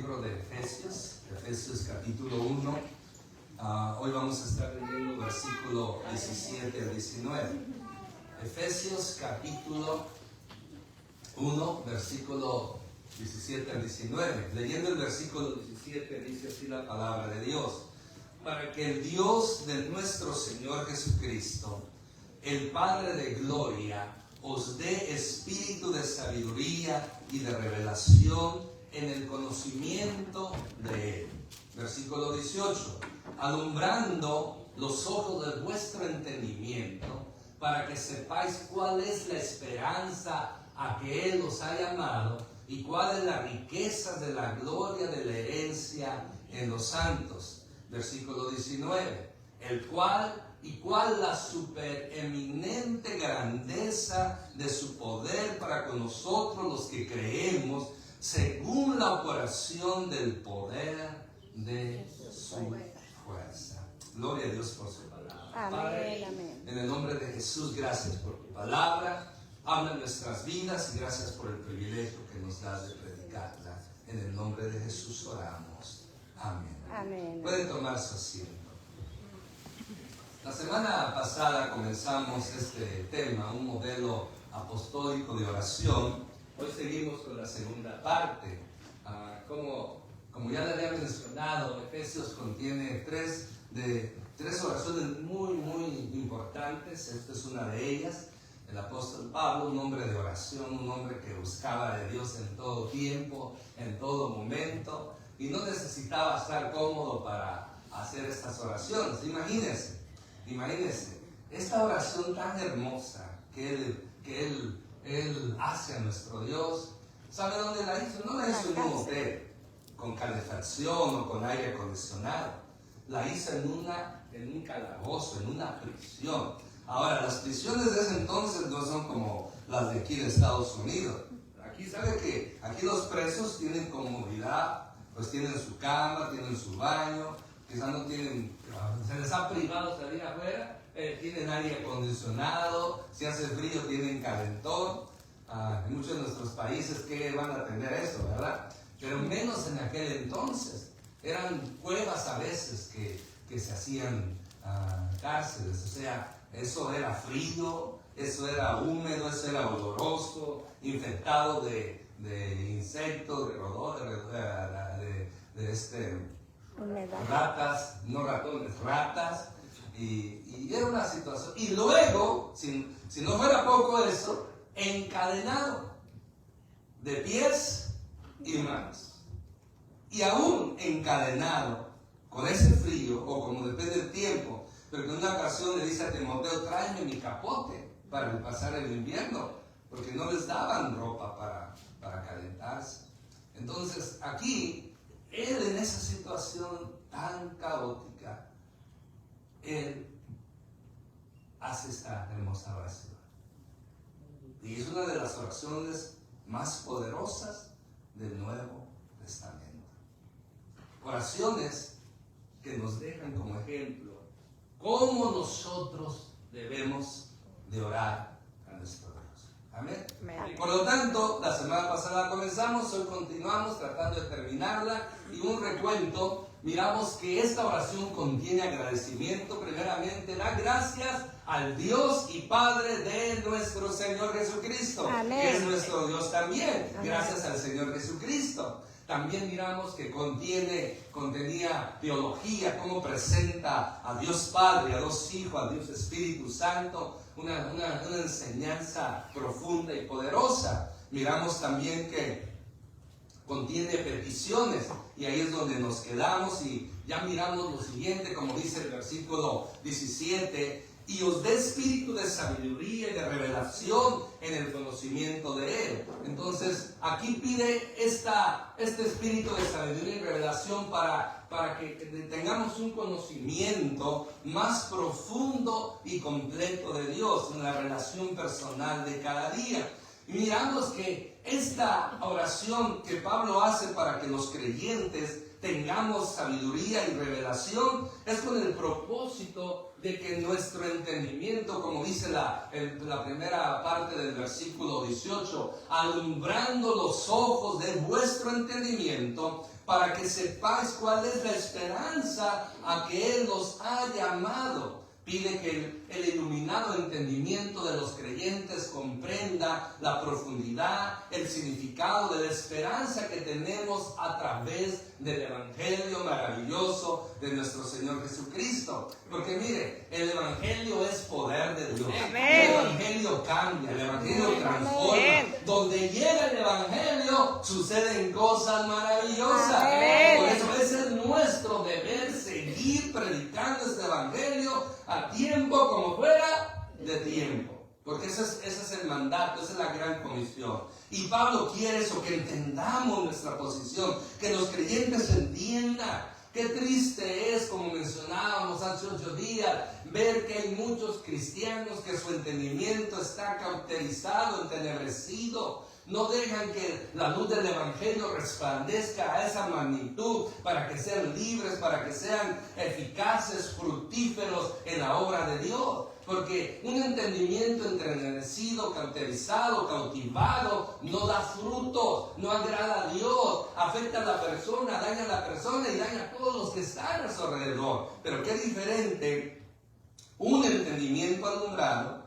libro de Efesios capítulo 1. Hoy vamos a estar leyendo versículo 17 al 19. Efesios capítulo 1, versículo 17 al 19. Leyendo el versículo 17 dice así la palabra de Dios: para que el Dios de nuestro Señor Jesucristo, el Padre de gloria, os dé espíritu de sabiduría y de revelación en el conocimiento de Él. Versículo 18: alumbrando los ojos de vuestro entendimiento, para que sepáis cuál es la esperanza a que Él os ha llamado y cuál es la riqueza de la gloria de la herencia en los santos. Versículo 19: cuál la supereminente grandeza de su poder para con nosotros los que creemos, según la operación del poder de su fuerza. Gloria a Dios por su palabra. Amén, Padre, amén. en el nombre de Jesús, gracias por tu palabra. Habla en nuestras vidas y gracias por el privilegio que nos das de predicarla. En el nombre de Jesús oramos. Amén. Amén. Pueden tomar su asiento. La semana pasada comenzamos este tema, un modelo apostólico de oración. Hoy seguimos con la segunda parte. Como ya le había mencionado, Efesios contiene tres oraciones muy importantes. Esta es una de ellas. El apóstol Pablo, un hombre de oración, un hombre que buscaba de Dios en todo tiempo, en todo momento, y no necesitaba estar cómodo para hacer estas oraciones. Imagínense, esta oración tan hermosa que él hace a nuestro Dios. ¿Sabe dónde la hizo? No la hizo en un hotel con calefacción o con aire acondicionado. La hizo en un calabozo, en una prisión. Ahora, las prisiones de ese entonces no son como las de aquí de Estados Unidos. Aquí sabe que aquí los presos tienen comodidad, pues tienen su cama, tienen su baño, quizás no tienen, se les ha privado salir afuera, tienen aire acondicionado, si hace frío tienen calentón. En muchos de nuestros países que van a tener eso, ¿verdad? Pero menos en aquel entonces. Eran cuevas a veces que se hacían cárceles, o sea, eso era frío, eso era húmedo, eso era oloroso, infectado de insectos, de roedores, ratas, no ratones, ratas, y era una situación. Y luego, si no fuera poco eso, encadenado de pies y manos, y aún encadenado con ese frío, o como depende del tiempo, pero que en una ocasión le dice a Timoteo: tráeme mi capote para pasar el invierno, porque no les daban ropa para calentarse. Entonces aquí, él en esa situación tan caótica, él hace esta hermosa oración. Y es una de las oraciones más poderosas del Nuevo Testamento. Oraciones que nos dejan como ejemplo cómo nosotros debemos de orar a nuestro Dios. Amén. Amén. Por lo tanto, la semana pasada comenzamos, hoy continuamos tratando de terminarla, y un recuento. Miramos que esta oración contiene agradecimiento. Primeramente, da gracias al Dios y Padre de nuestro Señor Jesucristo, Amén. que es nuestro Dios también. Amén. Gracias al Señor Jesucristo. También miramos que contenía teología, cómo presenta a Dios Padre, a Dios Hijo, a Dios Espíritu Santo, una enseñanza profunda y poderosa. Miramos también que contiene peticiones, y ahí es donde nos quedamos, y ya miramos lo siguiente, como dice el versículo 17: y os dé espíritu de sabiduría y de revelación en el conocimiento de Él. Entonces, aquí pide este espíritu de sabiduría y revelación para que tengamos un conocimiento más profundo y completo de Dios en la relación personal de cada día. Y miramos que esta oración que Pablo hace para que los creyentes tengamos sabiduría y revelación es con el propósito de que nuestro entendimiento, como dice la primera parte del versículo 18, alumbrando los ojos de vuestro entendimiento, para que sepáis cuál es la esperanza a que Él los ha llamado. Pide que el iluminado entendimiento de los creyentes comprenda la profundidad, el significado de la esperanza que tenemos a través del Evangelio maravilloso de nuestro Señor Jesucristo. Porque mire, el Evangelio es poder de Dios. Amén. El Evangelio cambia, el Evangelio transforma. Amén. Donde llega el Evangelio suceden cosas maravillosas. Amén. Por eso ese es nuestro deber, seguir predicando este Evangelio a tiempo como fuera de tiempo. Porque ese es el mandato, esa es la gran comisión. Y Pablo quiere eso, que entendamos nuestra posición, que los creyentes entiendan. Qué triste es, como mencionábamos hace 8 días, ver que hay muchos cristianos que su entendimiento está cauterizado, entenebrecido. No dejan que la luz del Evangelio resplandezca a esa magnitud para que sean libres, para que sean eficaces, fructíferos en la obra de Dios. Porque un entendimiento entenebrecido, cauterizado, cautivado, no da frutos, no agrada a Dios, afecta a la persona, daña a la persona y daña a todos los que están a su alrededor. Pero qué diferente un entendimiento alumbrado,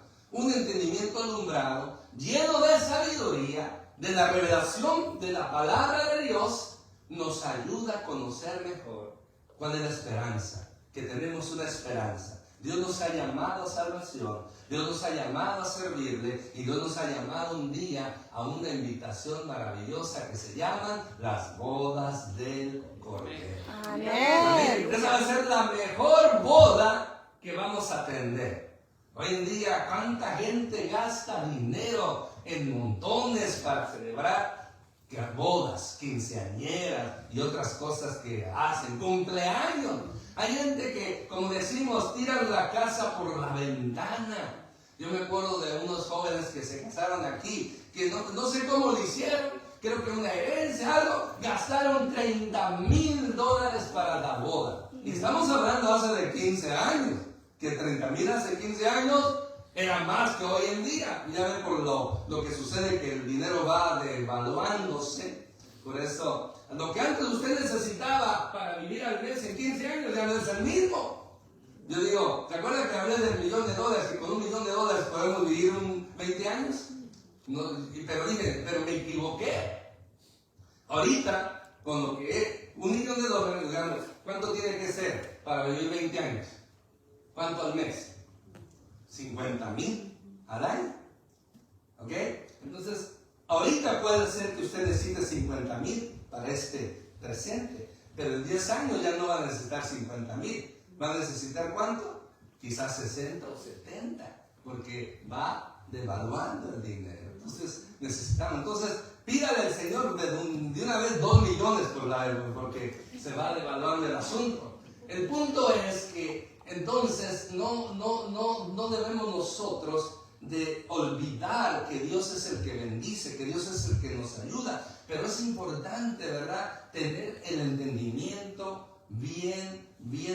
lleno de sabiduría, de la revelación de la palabra de Dios, nos ayuda a conocer mejor cuál es la esperanza, que tenemos una esperanza. Dios nos ha llamado a salvación, Dios nos ha llamado a servirle y Dios nos ha llamado un día a una invitación maravillosa que se llaman las bodas del Cordero. Amén. Esa va a ser la mejor boda que vamos a atender. Hoy en día, ¿cuánta gente gasta dinero en montones para celebrar bodas, quinceañeras y otras cosas que hacen, cumpleaños? Hay gente que, como decimos, tiran la casa por la ventana. Yo me acuerdo de unos jóvenes que se casaron aquí, que no sé cómo lo hicieron, creo que una herencia, algo, gastaron $30,000 para la boda. Y estamos hablando hace de 15 años, que 30,000 hace 15 años era más que hoy en día. Ya ven por lo que sucede, que el dinero va devaluándose. Por eso, lo que antes usted necesitaba para vivir al mes en 15 años ya no es el mismo. Yo digo, ¿se acuerdan que hablé del $1,000,000? Que con $1,000,000 podemos vivir 20 años. No, pero me equivoqué. Ahorita, con lo que es $1,000,000, digamos, ¿cuánto tiene que ser para vivir 20 años? ¿Cuánto al mes? 50,000 al año. ¿Ok? Entonces, ahorita puede ser que usted necesite 50,000 para este presente, pero en 10 años ya no va a necesitar 50,000. ¿Va a necesitar cuánto? Quizás 60 o 70, porque va devaluando el dinero. Entonces, necesitamos. Entonces, pídale al Señor de una vez 2 millones porque se va devaluando el asunto. El punto es que entonces no debemos nosotros de olvidar que Dios es el que bendice, que Dios es el que nos ayuda, pero es importante, ¿verdad?, tener el entendimiento bien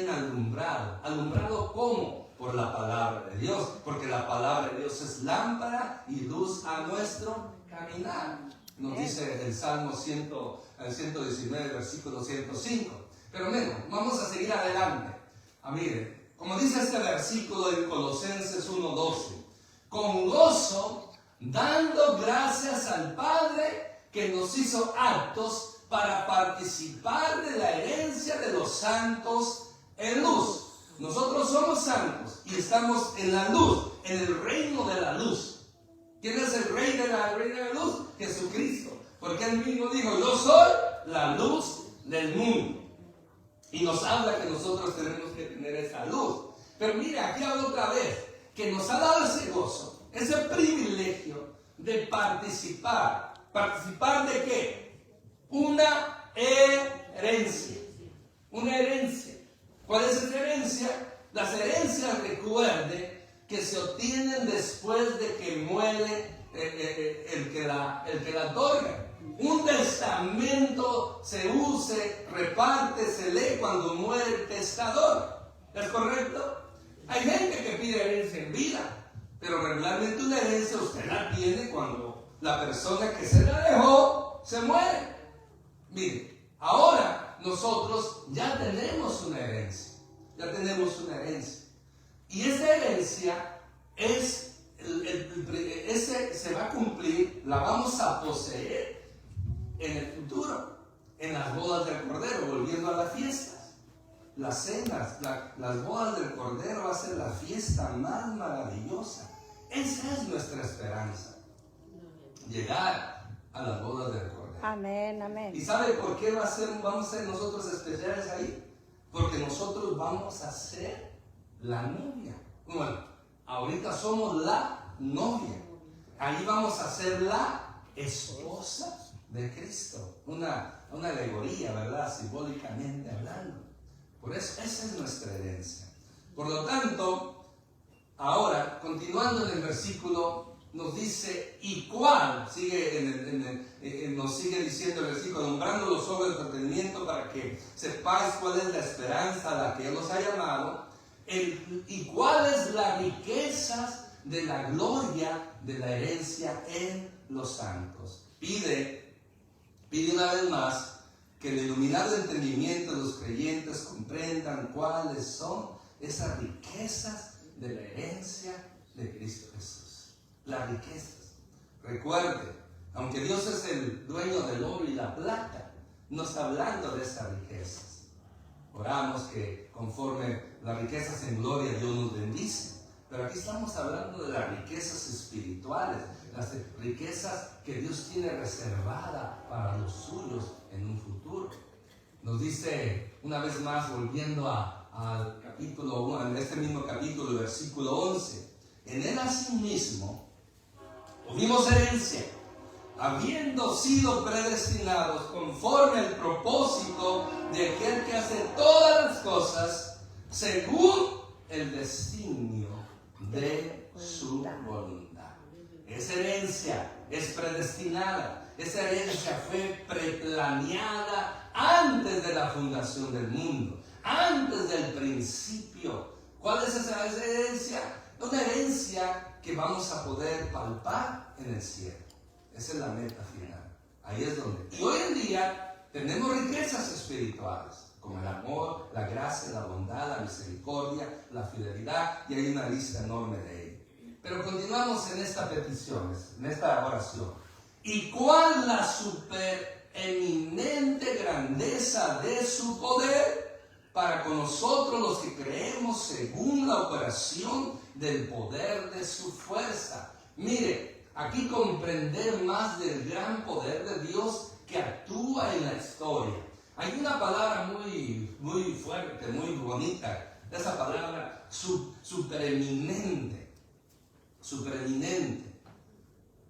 alumbrado. ¿Alumbrado cómo? Por la palabra de Dios, porque la palabra de Dios es lámpara y luz a nuestro caminar. Nos dice el Salmo 119, versículo 105. Pero bueno, vamos a seguir adelante. Miren, como dice este versículo en Colosenses 1:12, con gozo, dando gracias al Padre que nos hizo aptos para participar de la herencia de los santos en luz. Nosotros somos santos y estamos en la luz, en el reino de la luz. ¿Quién es el rey de la luz? Jesucristo. Porque él mismo dijo, yo soy la luz del mundo. Y nos habla que nosotros tenemos que tener esa luz. Pero mire, aquí habla otra vez, que nos ha dado ese gozo, ese privilegio de participar. ¿Participar de qué? Una herencia. Una herencia. ¿Cuál es esa herencia? Las herencias, recuerde, que se obtienen después de que muere el que la otorga. Un testamento se use, reparte, se lee cuando muere el testador. ¿Es correcto? Hay gente que pide herencia en vida, pero regularmente una herencia usted la tiene cuando la persona que se la dejó se muere. Mire, ahora nosotros ya tenemos una herencia. Ya tenemos una herencia. Y esa herencia se va a cumplir, la vamos a poseer en el futuro, en las bodas del Cordero, volviendo a las fiestas. Las cenas, las bodas del Cordero va a ser la fiesta más maravillosa. Esa es nuestra esperanza. Llegar a las bodas del Cordero. Amén, amén. ¿Y sabe por qué vamos a ser nosotros especiales ahí? Porque nosotros vamos a ser la novia. Bueno, ahorita somos la novia. Ahí vamos a ser la esposa de Cristo. Una alegoría, ¿verdad? Simbólicamente hablando. Por eso, esa es nuestra herencia. Por lo tanto, ahora, continuando en el versículo, nos dice, ¿y cuál? Nos sigue diciendo el versículo, nombrándolo sobre el entretenimiento para que sepáis cuál es la esperanza a la que Él nos ha llamado, y cuáles las riquezas de la gloria de la herencia en los santos. Pide una vez más que el iluminado entendimiento de los creyentes comprendan cuáles son esas riquezas de la herencia de Cristo Jesús. Las riquezas. Recuerde, aunque Dios es el dueño del oro y la plata, no está hablando de esas riquezas. Oramos que conforme las riquezas en gloria Dios nos bendice. Pero aquí estamos hablando de las riquezas espirituales, las riquezas que Dios tiene reservadas para los suyos en un futuro. Nos dice una vez más, volviendo al capítulo 1, en este mismo capítulo, versículo 11, en Él asimismo tuvimos herencia, habiendo sido predestinados conforme al propósito de aquel que hace todas las cosas según el designio de su voluntad. Esa herencia es predestinada. Esa herencia fue preplaneada antes de la fundación del mundo, antes del principio. ¿Cuál es esa herencia? Una herencia que vamos a poder palpar en el cielo. Esa es la meta final. Ahí es donde. Y hoy en día tenemos riquezas espirituales, como el amor, la gracia, la bondad, la misericordia, la fidelidad, y hay una lista enorme de ellos. Pero continuamos en esta petición, en esta oración. ¿Y cuál la supereminente grandeza de su poder para con nosotros los que creemos según la operación del poder de su fuerza? Mire, aquí comprender más del gran poder de Dios que actúa en la historia. Hay una palabra muy fuerte, muy bonita, esa palabra supereminente. Supereminente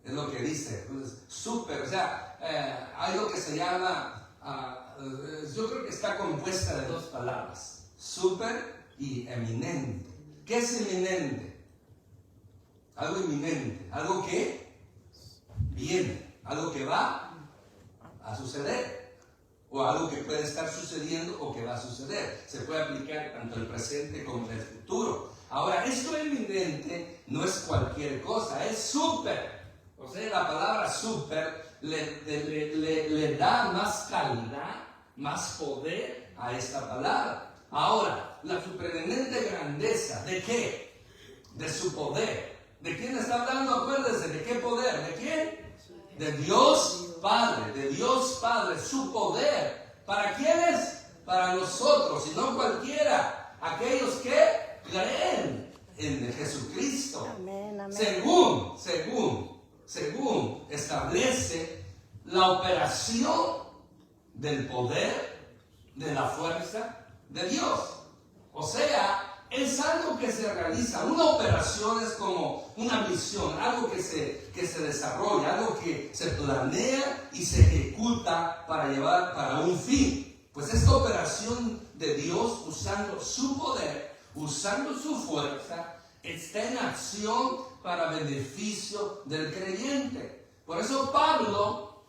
es lo que dice. Super, o sea, hay lo que se llama, yo creo que está compuesta de dos palabras, super y eminente. ¿Qué es eminente? Algo eminente, algo que viene, algo que va a suceder, o algo que puede estar sucediendo o que va a suceder. Se puede aplicar tanto el presente como el futuro. Ahora, esto eminente no es cualquier cosa, es súper. O sea, la palabra súper le da más calidad, más poder a esta palabra. Ahora, la supereminente grandeza, ¿de qué? De su poder. ¿De quién está hablando? Acuérdense, ¿de qué poder? ¿De quién? De Dios Padre, de Dios Padre, su poder. ¿Para quiénes? Para nosotros, y no cualquiera, aquellos que creen en Jesucristo. Amén, amén. Según establece la operación del poder, de la fuerza de Dios. O sea, es algo que se realiza. Una operación es como una misión, algo que se desarrolla, algo que se planea y se ejecuta para llevar para un fin. Pues esta operación de Dios, usando su poder, usando su fuerza, está en acción para beneficio del creyente. Por eso Pablo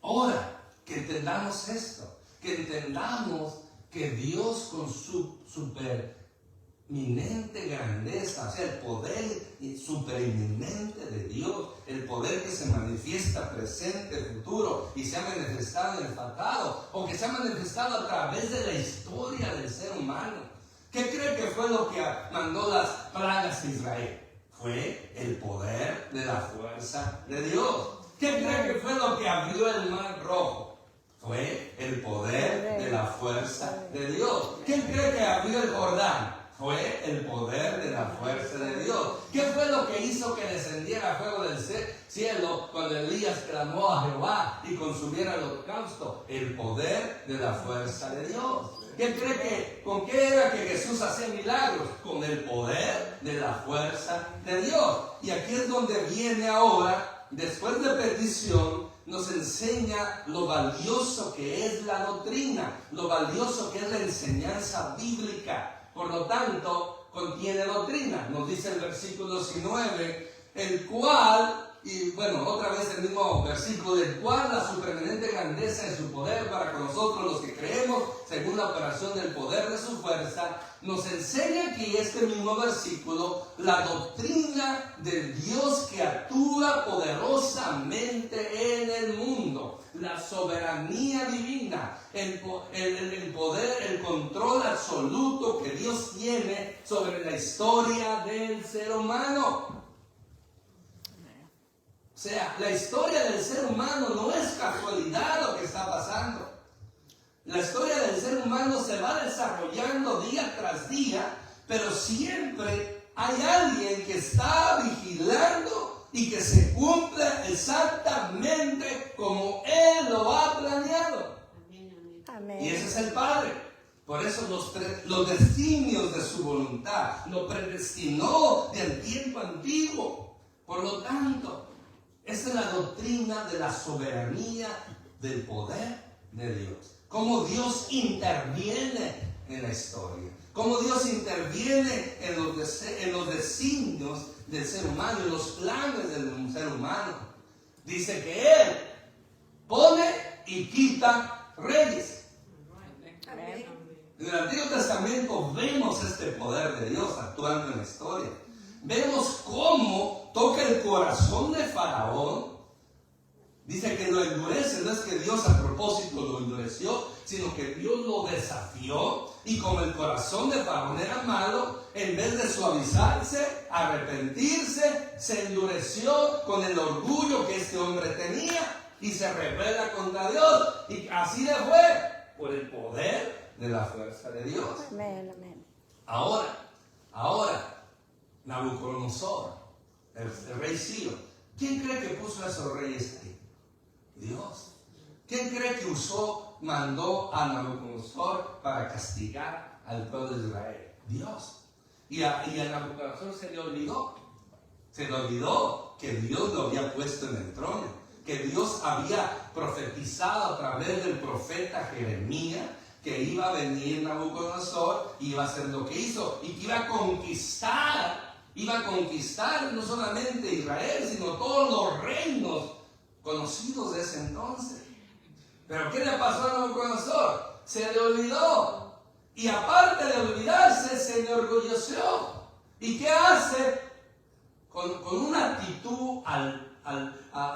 ora que entendamos esto, que entendamos que Dios con su supereminente grandeza, o sea, el poder supereminente de Dios, el poder que se manifiesta presente, futuro y se ha manifestado en el pasado, o que se ha manifestado a través de la historia del ser humano. ¿Qué cree que fue lo que mandó las plagas a Israel? Fue el poder de la fuerza de Dios. ¿Qué cree que fue lo que abrió el mar rojo? Fue el poder de la fuerza de Dios. ¿Quién cree que abrió el Jordán? Fue el poder de la fuerza de Dios. ¿Qué fue lo que hizo que descendiera fuego del cielo cuando Elías clamó a Jehová y consumiera el holocausto? El poder de la fuerza de Dios. ¿Quién cree que con qué era que Jesús hacía milagros? Con el poder de la fuerza de Dios. Y aquí es donde viene ahora, después de petición, nos enseña lo valioso que es la doctrina, lo valioso que es la enseñanza bíblica. Por lo tanto, contiene doctrina. Nos dice el versículo 19, el cual, y bueno, otra vez el mismo versículo, del cual la supereminente grandeza de su poder para con nosotros los que creemos, según la operación del poder de su fuerza, nos enseña aquí este mismo versículo, la doctrina del Dios que actúa poderosamente en el mundo, la soberanía divina, el poder, el control absoluto que Dios tiene sobre la historia del ser humano. O sea, la historia del ser humano no es casualidad lo que está pasando. La historia del ser humano se va desarrollando día tras día, pero siempre hay alguien que está vigilando y que se cumple exactamente como Él lo ha planeado. Amén. Y ese es el Padre. Por eso los designios de su voluntad lo predestinó del tiempo antiguo. Por lo tanto, esa es la doctrina de la soberanía del poder de Dios. Cómo Dios interviene en la historia. Cómo Dios interviene en los designios del ser humano, en los planes del ser humano. Dice que Él pone y quita reyes. En el Antiguo Testamento vemos este poder de Dios actuando en la historia. Vemos cómo toca el corazón de Faraón. Dice que lo endurece, no es que Dios a propósito lo endureció, sino que Dios lo desafió. Y como el corazón de Faraón era malo, en vez de suavizarse, arrepentirse, se endureció con el orgullo que este hombre tenía y se rebela contra Dios. Y así le fue por el poder de la fuerza de Dios. Amén, amén. Ahora, Nabucodonosor, el rey Ciro, ¿quién cree que puso a esos reyes ahí? Dios. ¿Quién cree que mandó a Nabucodonosor para castigar al pueblo de Israel? Dios. Y a Nabucodonosor se le olvidó que Dios lo había puesto en el trono, que Dios había profetizado a través del profeta Jeremías que iba a venir Nabucodonosor y iba a hacer lo que hizo y que iba a conquistar no solamente Israel, sino todos los reinos conocidos de ese entonces. Pero ¿qué le pasó a Nabucodonosor? Se le olvidó. Y aparte de olvidarse, se enorgulleció. ¿Y qué hace? Con una actitud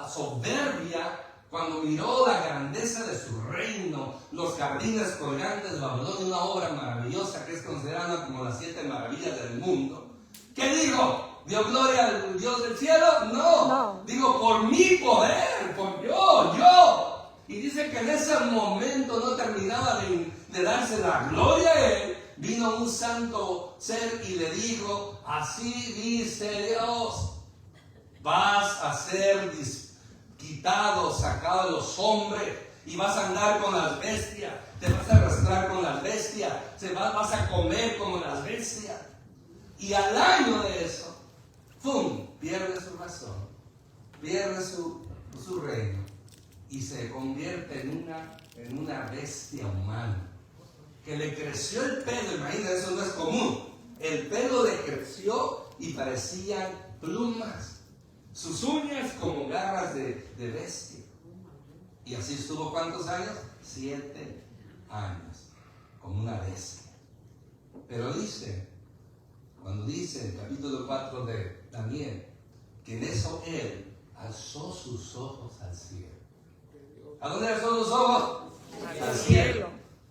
soberbia, cuando miró la grandeza de su reino, los jardines colgantes de Babilonia, una obra maravillosa que es considerada como las 7 maravillas del mundo. ¿Qué digo? ¿Dio gloria al Dios del cielo? No. Digo, por mi poder, por yo. Y dice que en ese momento no terminaba de darse la gloria a él. Vino un santo ser y le dijo, así dice Dios, vas a ser quitado, sacado de los hombres y vas a andar con las bestias, te vas a arrastrar con las bestias, vas a comer como las bestias. Y al año de eso, ¡pum!, pierde su razón, pierde su reino y se convierte en una bestia humana. Que le creció el pelo, imagínate, eso no es común. El pelo le creció y parecían plumas, sus uñas como garras de bestia. Y así estuvo, ¿cuántos años? 7 años, como una bestia. Pero dice, cuando dice en el capítulo 4 de Daniel, que en eso él alzó sus ojos al cielo. ¿A dónde alzó los ojos? Al cielo.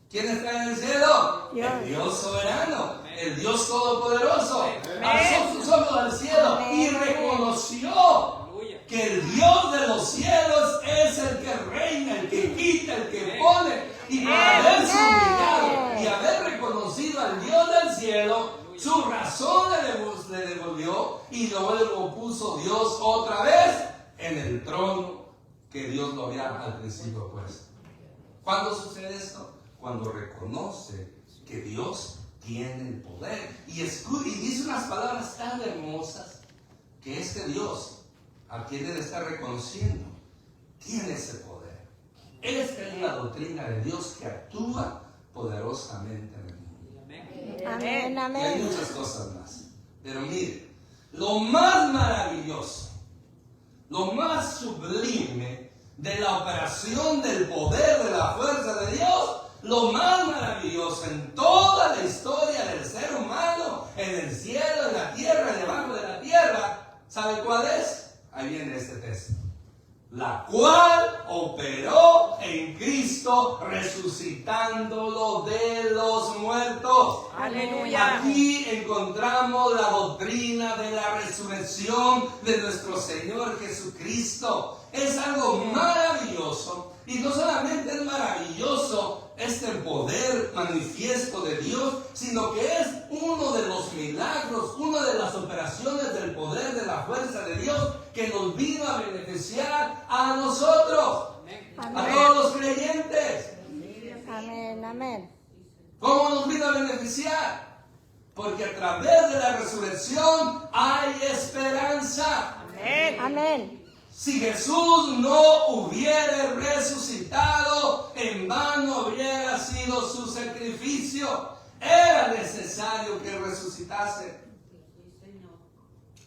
¿Quién está en el cielo? El Dios soberano, el Dios todopoderoso. Alzó sus ojos al cielo y reconoció que el Dios de los cielos es el que reina, el que quita, el que pone. Y por haberse humillado y haber reconocido al Dios del cielo, su razón le devolvió y luego puso Dios otra vez en el trono que Dios lo había al principio puesto. ¿Cuándo sucede esto? Cuando reconoce que Dios tiene el poder. Y dice unas palabras tan hermosas que este Dios, a quien él está reconociendo, tiene ese poder. Esta es la doctrina de Dios que actúa poderosamente en el mundo. Amén, amén. Y hay muchas cosas más. Pero mire, lo más maravilloso, lo más sublime de la operación del poder de la fuerza de Dios, lo más maravilloso en toda la historia del ser humano, en el cielo, en la tierra, debajo de la tierra, ¿sabe cuál es? Ahí viene este texto. La cual operó en Cristo resucitándolo de los muertos. Aleluya. Aquí encontramos la doctrina de la resurrección de nuestro Señor Jesucristo. Es algo maravilloso. Y no solamente es maravilloso este poder manifiesto de Dios, sino que es uno de los milagros, una de las operaciones del poder de la fuerza de Dios que nos vino a beneficiar a nosotros, Amén. a todos los creyentes. Amén, amén. ¿Cómo nos vino a beneficiar? Porque a través de la resurrección hay esperanza. Amén. Amén. Si Jesús no hubiera resucitado, en vano hubiera sido su sacrificio. Era necesario que resucitase.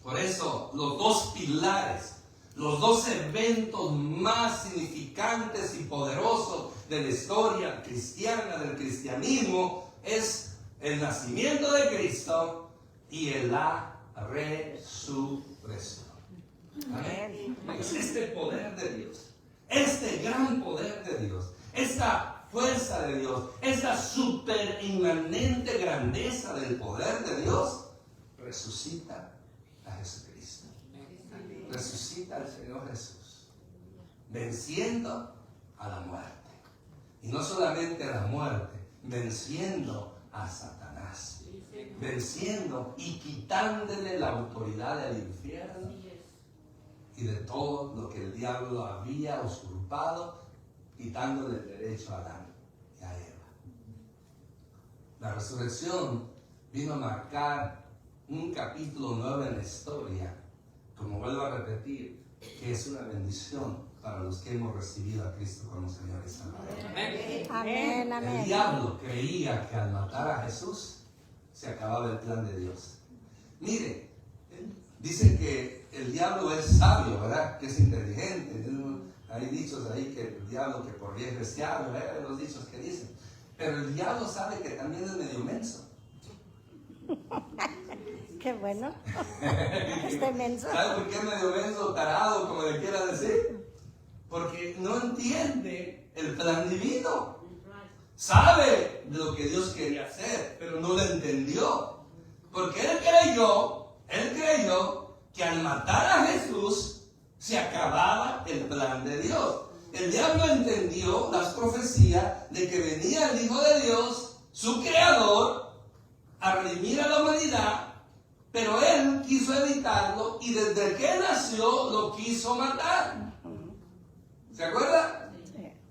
Por eso, los dos pilares, los dos eventos más significantes y poderosos de la historia cristiana, del cristianismo, es el nacimiento de Cristo y la resurrección. Amén. Es este poder de Dios, este gran poder de Dios, esta fuerza de Dios, esta super inmanente grandeza del poder de Dios, resucita a Jesucristo. Resucita al Señor Jesús, venciendo a la muerte. Y no solamente a la muerte, venciendo a Satanás, venciendo y quitándole la autoridad del infierno y de todo lo que el diablo había usurpado, quitándole el derecho a Adán y a Eva. La resurrección vino a marcar un capítulo nuevo en la historia, como vuelvo a repetir, que es una bendición para los que hemos recibido a Cristo como Señor y Salvador. Amén, amén. El diablo creía que al matar a Jesús se acababa el plan de Dios. Mire, dicen que el diablo es sabio, ¿verdad? Que es inteligente. Hay dichos ahí que el diablo que por viejo es diablo, ¿verdad? Los dichos que dicen. Pero el diablo sabe que también es medio menso. Qué bueno. Este menso. ¿Sabe por qué es medio menso, tarado, como le quiera decir? Porque no entiende el plan divino. Sabe de lo que Dios quería hacer, pero no lo entendió. Porque él creyó que al matar a Jesús se acababa el plan de Dios. El diablo entendió las profecías de que venía el Hijo de Dios, su creador, a redimir a la humanidad, pero él quiso evitarlo y desde que nació lo quiso matar. ¿Se acuerda?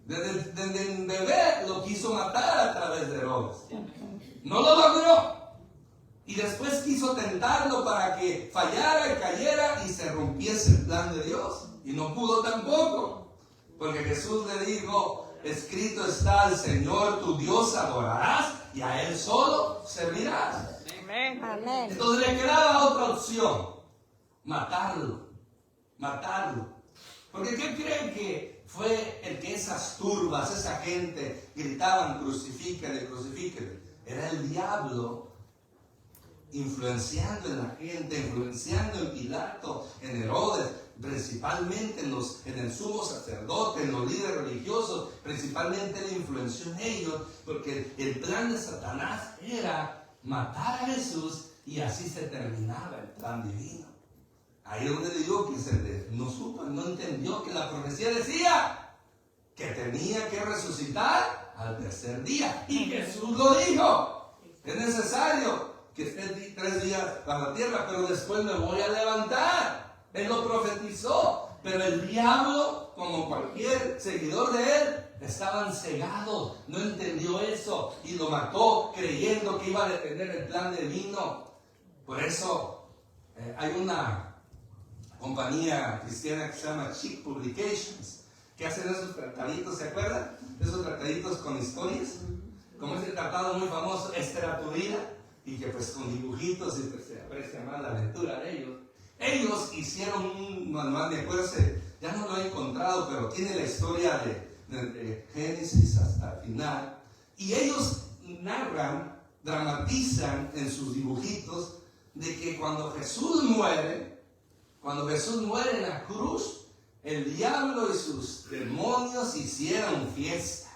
Desde el bebé lo quiso matar a través de Herodes. No lo logró. Y después quiso tentarlo para que fallara y cayera y se rompiese el plan de Dios. Y no pudo tampoco. Porque Jesús le dijo, escrito está, al Señor tu Dios adorarás y a Él solo servirás. Amén. Entonces le quedaba otra opción. matarlo. Porque ¿qué creen que fue el que esas turbas, esa gente gritaban crucifíquele, crucifíquele? Era el diablo influenciando en la gente, influenciando en Pilato, en Herodes, principalmente en el sumo sacerdote, en los líderes religiosos, principalmente él influenció en ellos, porque el plan de Satanás era matar a Jesús y así se terminaba el plan divino. Ahí es donde digo que no supo, no entendió que la profecía decía que tenía que resucitar al tercer día. Y Jesús lo dijo, es necesario que esté 3 días bajo la tierra, pero después me voy a levantar. Él lo profetizó, pero el diablo, como cualquier seguidor de él, estaban cegados, no entendió eso y lo mató creyendo que iba a detener el plan divino. Por eso hay una compañía cristiana que se llama Chick Publications, que hacen esos trataditos, ¿se acuerdan? Esos trataditos con historias, como ese tratado muy famoso, Esta era tu vida, y que pues con dibujitos y pues se aprecia más la aventura de ellos. Ellos hicieron un manual, me acuerdo, ya no lo he encontrado, pero tiene la historia de Génesis hasta el final, y ellos narran, dramatizan en sus dibujitos de que cuando Jesús muere en la cruz, el diablo y sus demonios hicieron fiesta.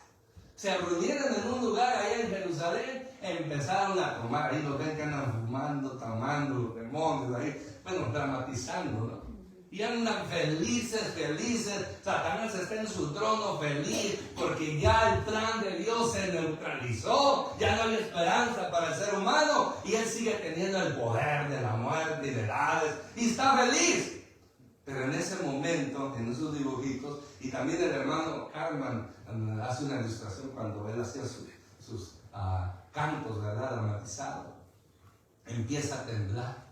Se reunieron en un lugar allá en Jerusalén, empezaron a tomar, ahí los ven que andan fumando, tomando los demonios, ahí, bueno, dramatizando, ¿no? Y andan felices, Satanás está en su trono feliz, porque ya el plan de Dios se neutralizó, ya no hay esperanza para el ser humano, y él sigue teniendo el poder de la muerte y del Hades, y está feliz. Pero en ese momento, en esos dibujitos, y también el hermano Carman hace una ilustración cuando él hacía sus cantos, ¿verdad?, dramatizados, empieza a temblar,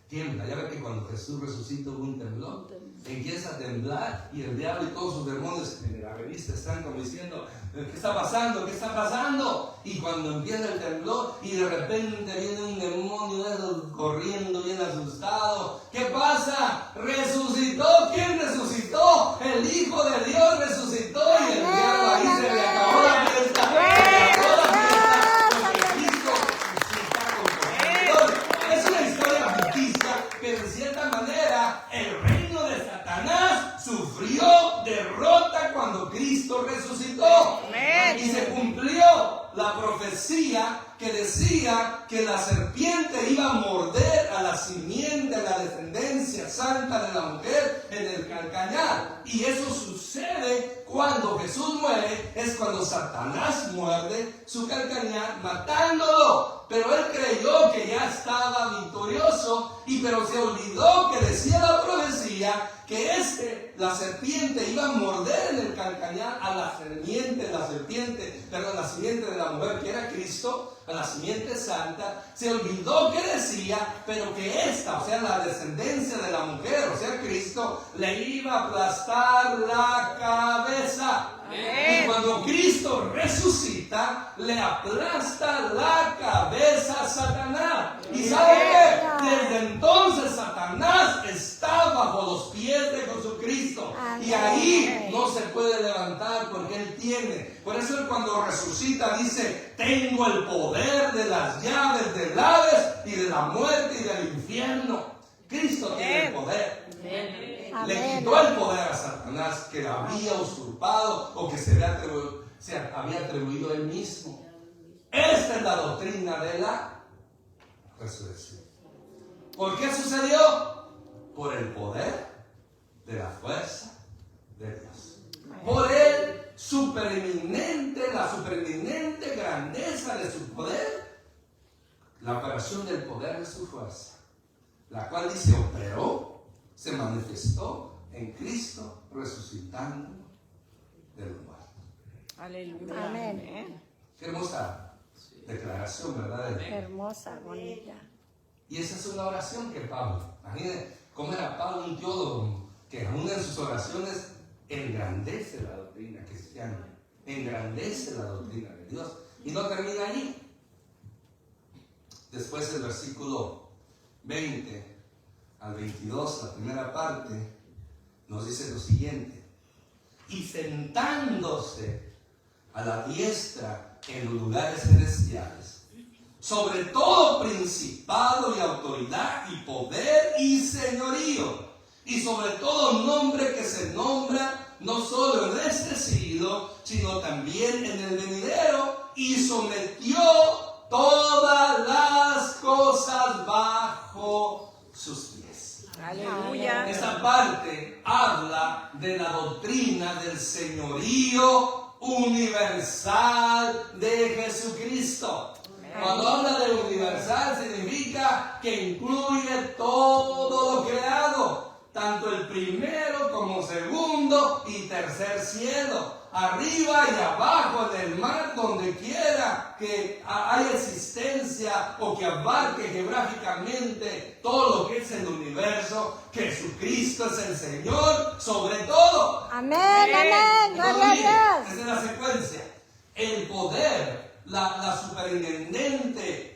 tiembla. Ya ve que cuando Jesús resucitó hubo un temblor, empieza a temblar y el diablo y todos sus demonios en la revista están como diciendo, ¿qué está pasando? ¿Qué está pasando? Y cuando empieza el temblor y de repente viene un demonio de esos corriendo bien asustado, ¿qué pasa? ¡Resucitó! ¿Quién resucitó? El Hijo de Dios resucitó, y el diablo ahí se le acabó la fiesta. Pero en cierta manera el reino de Satanás sufrió derrota cuando Cristo resucitó. Amén. Y se cumplió la profecía que decía que la serpiente iba a morder a la simiente, a la descendencia santa de la mujer en el calcañar. Y eso sucede cuando Jesús muere, es cuando Satanás muerde su calcañar matándolo. Pero él creyó que ya estaba victorioso, pero se olvidó que decía la profecía que la serpiente iba a morder en el calcañar a la simiente de la mujer, que era Cristo, a la simiente santa. Se olvidó que decía, pero que esta, o sea, la descendencia de la mujer, o sea, Cristo, le iba a aplastar la cabeza. Amén. Y cuando Cristo resucita, le aplasta la cabeza a Satanás. ¿Y sabe qué? Desde entonces Satanás está bajo los pies de Jesucristo. Amén. Y ahí no se puede levantar porque Él tiene. Por eso Él cuando resucita dice, tengo el poder de las llaves del Hades y de la muerte y del infierno. Cristo tiene el poder. Amén. Le quitó el poder a Satanás que había usurpado o que se había atribuido él mismo. Esta es la doctrina de la resurrección. ¿Por qué sucedió? Por el poder de la fuerza de Dios. Por la supereminente grandeza de su poder, la operación del poder de su fuerza, la cual dice operó, se manifestó en Cristo resucitando de los muertos. Aleluya. Amén. Qué hermosa declaración, ¿verdad? Hermosa, bonita. Y esa es una oración que Pablo, imagínense cómo era Pablo, un teólogo que aún en sus oraciones engrandece la doctrina cristiana, engrandece la doctrina de Dios. Y no termina allí. Después el versículo 20 al 22, la primera parte, nos dice lo siguiente: y sentándose a la diestra en los lugares celestiales, sobre todo principado y autoridad y poder y señorío, y sobre todo nombre que se nombra no solo en este siglo, sino también en el venidero, y sometió todas las cosas bajo sus pies. Aleluya. Esta parte habla de la doctrina del señorío universal de Jesucristo. Cuando habla de universal significa que incluye todo lo creado, tanto el primero como segundo y tercer cielo, arriba y abajo en el mar, donde quiera que haya existencia o que abarque geográficamente todo lo que es el universo. Jesucristo es el Señor sobre todo. Amén, amén, gloria a Dios. Esa es la secuencia. El poder, la superintendente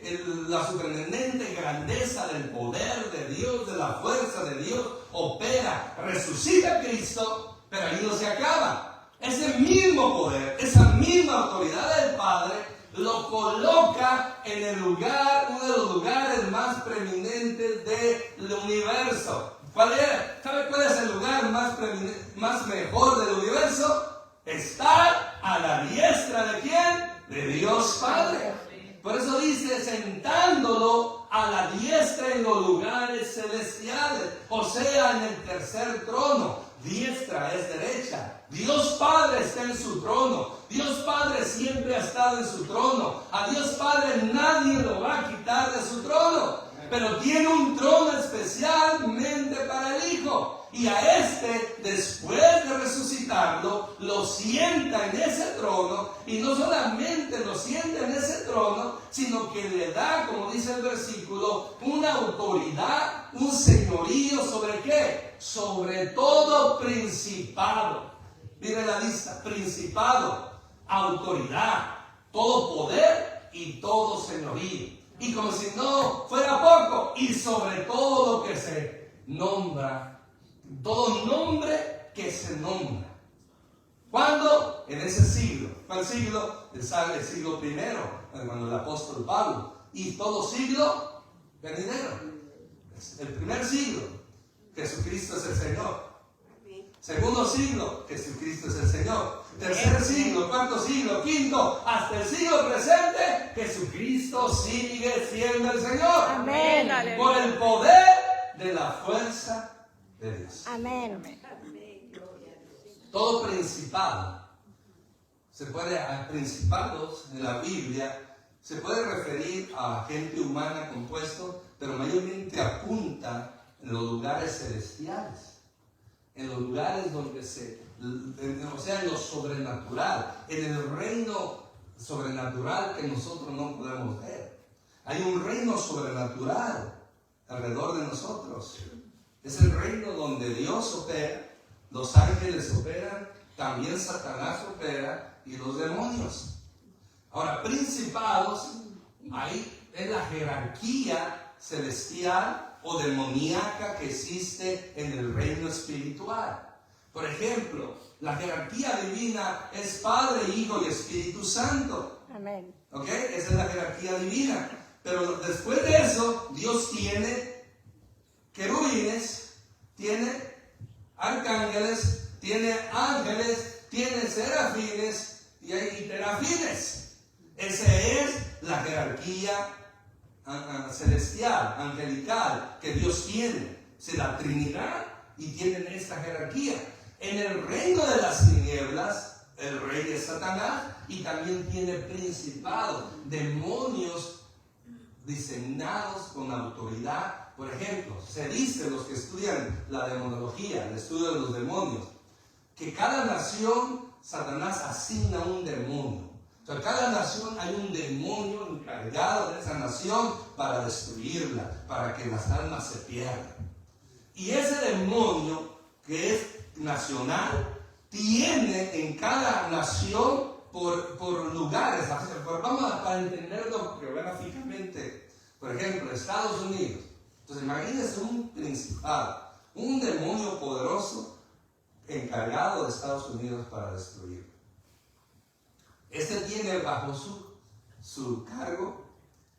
grandeza del poder de Dios, de la fuerza de Dios, opera, resucita a Cristo, pero ahí no se acaba. Ese mismo poder, esa misma autoridad del Padre, lo coloca en el lugar, uno de los lugares más preeminentes del universo. ¿Cuál era? ¿Sabe cuál es el lugar más mejor del universo? Estar a la diestra de ¿quién? De Dios Padre. Por eso dice, sentándolo a la diestra en los lugares celestiales, o sea, en el tercer trono. Diestra es derecha. Dios Padre está en su trono. Dios Padre siempre ha estado en su trono. A Dios Padre nadie lo va a quitar de su trono. Pero tiene un trono especialmente para el Hijo. Y a este, después de resucitarlo, lo sienta en ese trono. Y no solamente lo sienta en ese trono, sino que le da, como dice el versículo, una autoridad, un señorío. ¿Sobre qué? Sobre todo principado. Mire la lista: principado, autoridad, todo poder y todo señorío. Y como si no fuera poco, y sobre todo lo que se nombra, todo nombre que se nombra. ¿Cuándo? En ese siglo. ¿Cuál siglo? El siglo primero, cuando el apóstol Pablo. Y todo siglo venidero. El primer siglo, Jesucristo es el Señor. Segundo siglo, Jesucristo es el Señor. Tercer siglo, cuarto siglo, quinto, hasta el siglo presente, Jesucristo sigue siendo el Señor. Amén. Por el poder de la fuerza de Dios. Amén. Todo principado, a principados en la Biblia, se puede referir a gente humana compuesto, pero mayormente apunta en los lugares celestiales. En los lugares donde en lo sobrenatural, en el reino sobrenatural que nosotros no podemos ver. Hay un reino sobrenatural alrededor de nosotros. Es el reino donde Dios opera, los ángeles operan, también Satanás opera y los demonios. Ahora, principados, ahí es la jerarquía celestial o demoníaca que existe en el reino espiritual. Por ejemplo, la jerarquía divina es Padre, Hijo y Espíritu Santo. Amén. ¿Ok? Esa es la jerarquía divina. Pero después de eso, Dios tiene querubines, tiene arcángeles, tiene ángeles, tiene serafines y hay terafines. Esa es la jerarquía celestial, angelical, que Dios tiene. Es la Trinidad y tienen esta jerarquía. En el reino de las tinieblas, el rey es Satanás y también tiene principados, demonios diseñados con autoridad. Por ejemplo, se dice, los que estudian la demonología, el estudio de los demonios, que cada nación Satanás asigna un demonio. O sea, cada nación hay un demonio encargado de esa nación para destruirla, para que las almas se pierdan. Y ese demonio que es nacional tiene en cada nación por lugares. Vamos a entenderlo geográficamente. Por ejemplo, Estados Unidos Entonces imagínense un principado, un demonio poderoso encargado de Estados Unidos para destruirlo. Este tiene bajo su cargo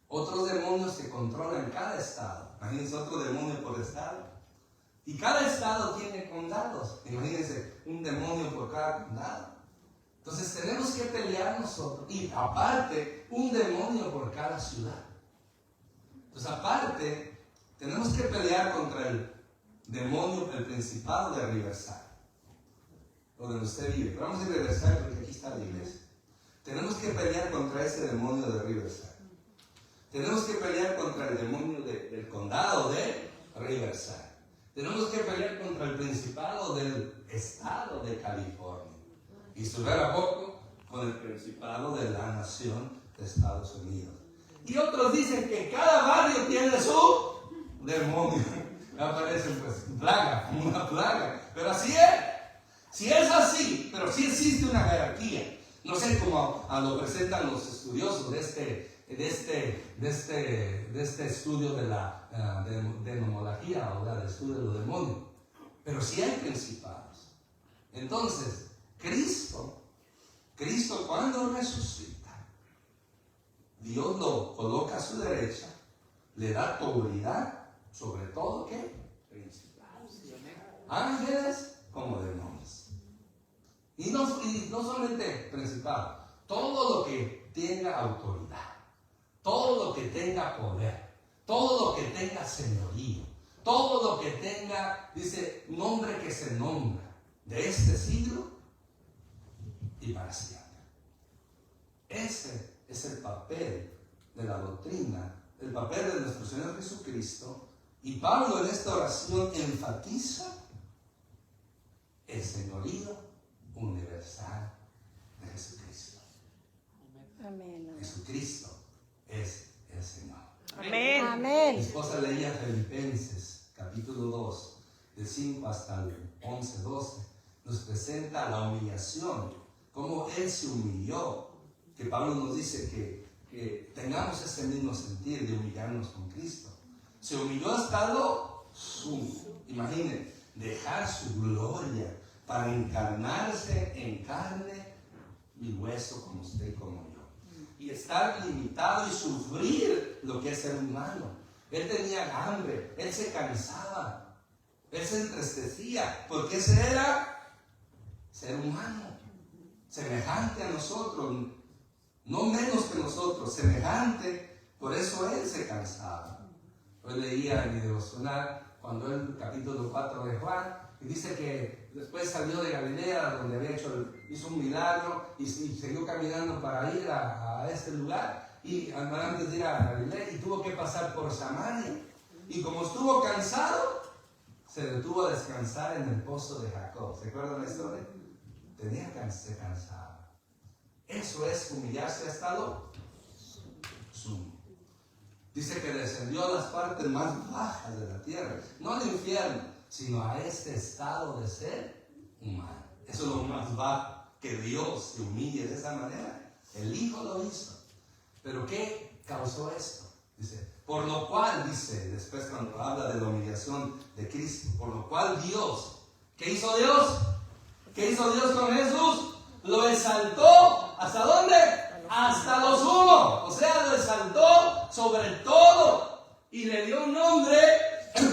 otros demonios que controlan cada estado. Imagínense otro demonio por estado. Y cada estado tiene condados. Imagínense un demonio por cada condado. Entonces tenemos que pelear nosotros. Y aparte, un demonio por cada ciudad. Entonces aparte, tenemos que pelear contra el demonio, el principado de Riverside, donde usted vive. Pero vamos a regresar porque aquí está la iglesia. Tenemos que pelear contra ese demonio de Riverside. Tenemos que pelear contra el demonio del condado de Riverside. Tenemos que pelear contra el principado del estado de California. Y subir a poco con el principado de la nación de Estados Unidos. Y otros dicen que cada barrio tiene su demonio. Aparecen pues plaga, una plaga. Pero así es. Si es así, pero sí existe una jerarquía. No sé cómo lo presentan los estudiosos de este estudio de la demonología, o del estudio de los demonios. Pero sí hay principados. Entonces, Cristo cuando resucita, Dios lo coloca a su derecha, le da autoridad sobre todo, ¿qué? Principados. Ángeles como demonios. Y no solamente principados, todo lo que tenga autoridad, todo lo que tenga poder, todo lo que tenga señorío, todo lo que tenga, dice, nombre que se nombra de este siglo y para siempre. Ese es el papel de la doctrina, el papel de nuestro Señor Jesucristo. Y Pablo en esta oración enfatiza el señorío universal de Jesucristo. Amén. Jesucristo es el Señor. Amén. Amén. Mi esposa leía Filipenses capítulo 2, del 5 hasta el 11, 12. Nos presenta la humillación, cómo Él se humilló. Que Pablo nos dice que tengamos ese mismo sentir de humillarnos con Cristo. Se humilló hasta lo sumo. Imaginen, dejar su gloria para encarnarse en carne y hueso como usted y como yo. Y estar limitado y sufrir lo que es ser humano. Él tenía hambre, él se cansaba, él se entristecía, porque ese era ser humano, semejante a nosotros, no menos que nosotros, semejante, por eso él se cansaba. Hoy leía en mi devocional, cuando el capítulo 4 de Juan, y dice que después salió de Galilea, donde hizo un milagro, y siguió caminando para ir a este lugar, y antes de ir a Galilea, y tuvo que pasar por Samaria. Y como estuvo cansado, se detuvo a descansar en el pozo de Jacob. ¿Se acuerdan la historia? Se cansaba. Eso es humillarse hasta lo sumo. Dice que descendió a las partes más bajas de la tierra, no al infierno, sino a este estado de ser humano. Eso es lo más bajo, que Dios se humille de esa manera. El Hijo lo hizo. ¿Pero qué causó esto? Dice, por lo cual, dice, después cuando habla de la humillación de Cristo, por lo cual Dios, ¿qué hizo Dios? ¿Qué hizo Dios con Jesús? Lo exaltó, ¿hasta dónde? Hasta lo sumo. O sea, lo exaltó sobre todo y le dio un nombre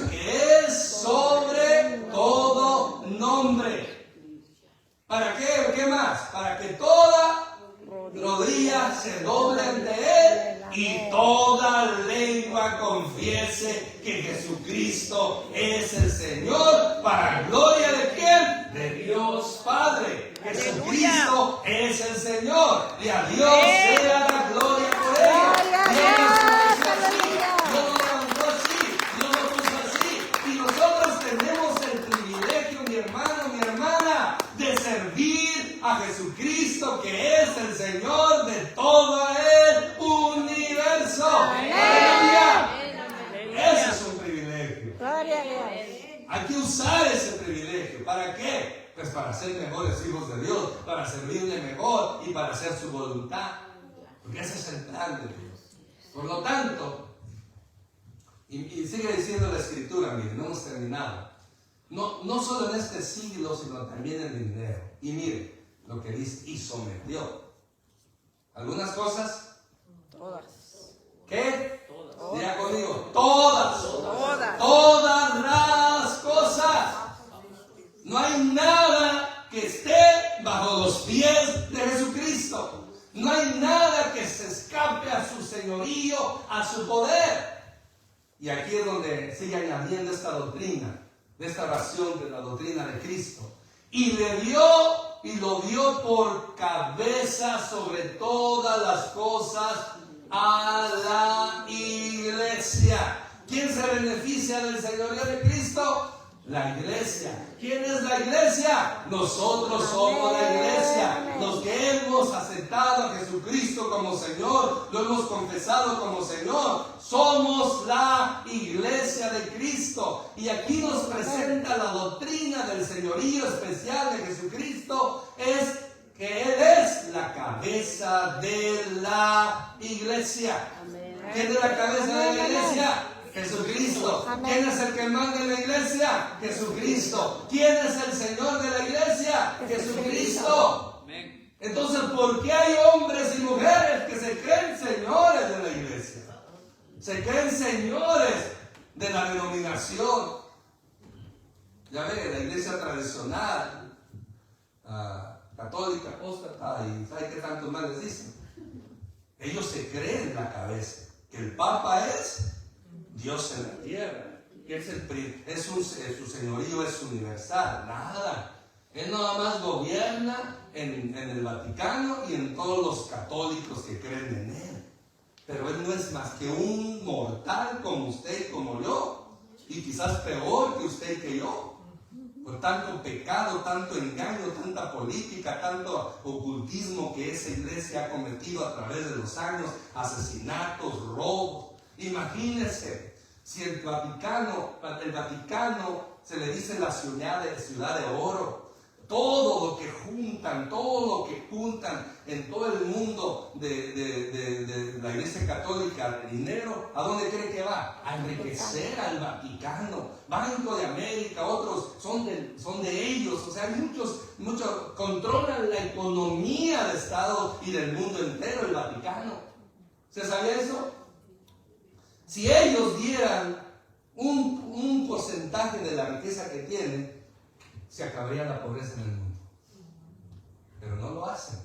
que es sobre todo nombre. ¿Para qué? ¿Qué más? Para que toda rodilla se doble ante Él y toda lengua confiese que Jesucristo es el Señor, para gloria de ¿quién? De Dios Padre. Jesucristo es el Señor y a Dios sea la gloria por ello. Dios lo levantó así, Dios lo puso así, y nosotros tenemos el privilegio, mi hermano, mi hermana, de servir a Jesucristo, que es el Señor de todo el universo. ¡Aleluya! Ese es un privilegio. Gloria a Dios. Hay que usar ese privilegio. ¿Para qué? Pues para ser mejores hijos de Dios, para servirle mejor y para hacer su voluntad. Porque ese es el plan de Dios. Por lo tanto, Y sigue diciendo la Escritura, miren, no hemos terminado. No solo en este siglo, sino también en el dinero. Y miren lo que dice, y sometió. ¿Algunas cosas? Todas. ¿Qué? Todas. Diga conmigo, todas. Todas. Todas las cosas. No hay nada que esté bajo los pies de Jesucristo. No hay nada que se escape a su señorío, a su poder. Y aquí es donde sigue añadiendo esta doctrina, de esta oración de la doctrina de Cristo. Y le dio y lo dio por cabeza sobre todas las cosas a la iglesia. ¿Quién se beneficia del señorío de Cristo? La iglesia. ¿Quién es la iglesia? Nosotros somos la iglesia. Los que hemos aceptado a Jesucristo como Señor, lo hemos confesado como Señor, somos la iglesia de Cristo. Y aquí nos presenta la doctrina del señorío especial de Jesucristo, es que Él es la cabeza de la iglesia. ¿Quién es la cabeza de la iglesia? Jesucristo. ¿Quién es el que manda en la iglesia? Jesucristo. ¿Quién es el Señor de la iglesia? Jesucristo. Entonces, ¿por qué hay hombres y mujeres que se creen señores de la iglesia? Se creen señores de la denominación. Ya ve, la iglesia tradicional, católica, apóstata, y ¿sabe qué tanto más les dicen? Ellos se creen la cabeza, que el Papa es Dios en la tierra, que su señorío es universal. Nada. Él nada más gobierna en el Vaticano y en todos los católicos que creen en Él. Pero Él no es más que un mortal como usted y como yo, y quizás peor que usted y que yo. Por tanto pecado, tanto engaño, tanta política, tanto ocultismo que esa iglesia ha cometido a través de los años, asesinatos, robos. Imagínense, si el Vaticano se le dice la ciudad de oro, todo lo que juntan en todo el mundo de la iglesia católica de dinero, ¿a dónde cree que va? A enriquecer al Vaticano. Banco de América, otros son de ellos. O sea, muchos controlan la economía de Estado y del mundo entero, el Vaticano. ¿Se sabía eso? Si ellos dieran un porcentaje de la riqueza que tienen, se acabaría la pobreza en el mundo. Pero no lo hacen,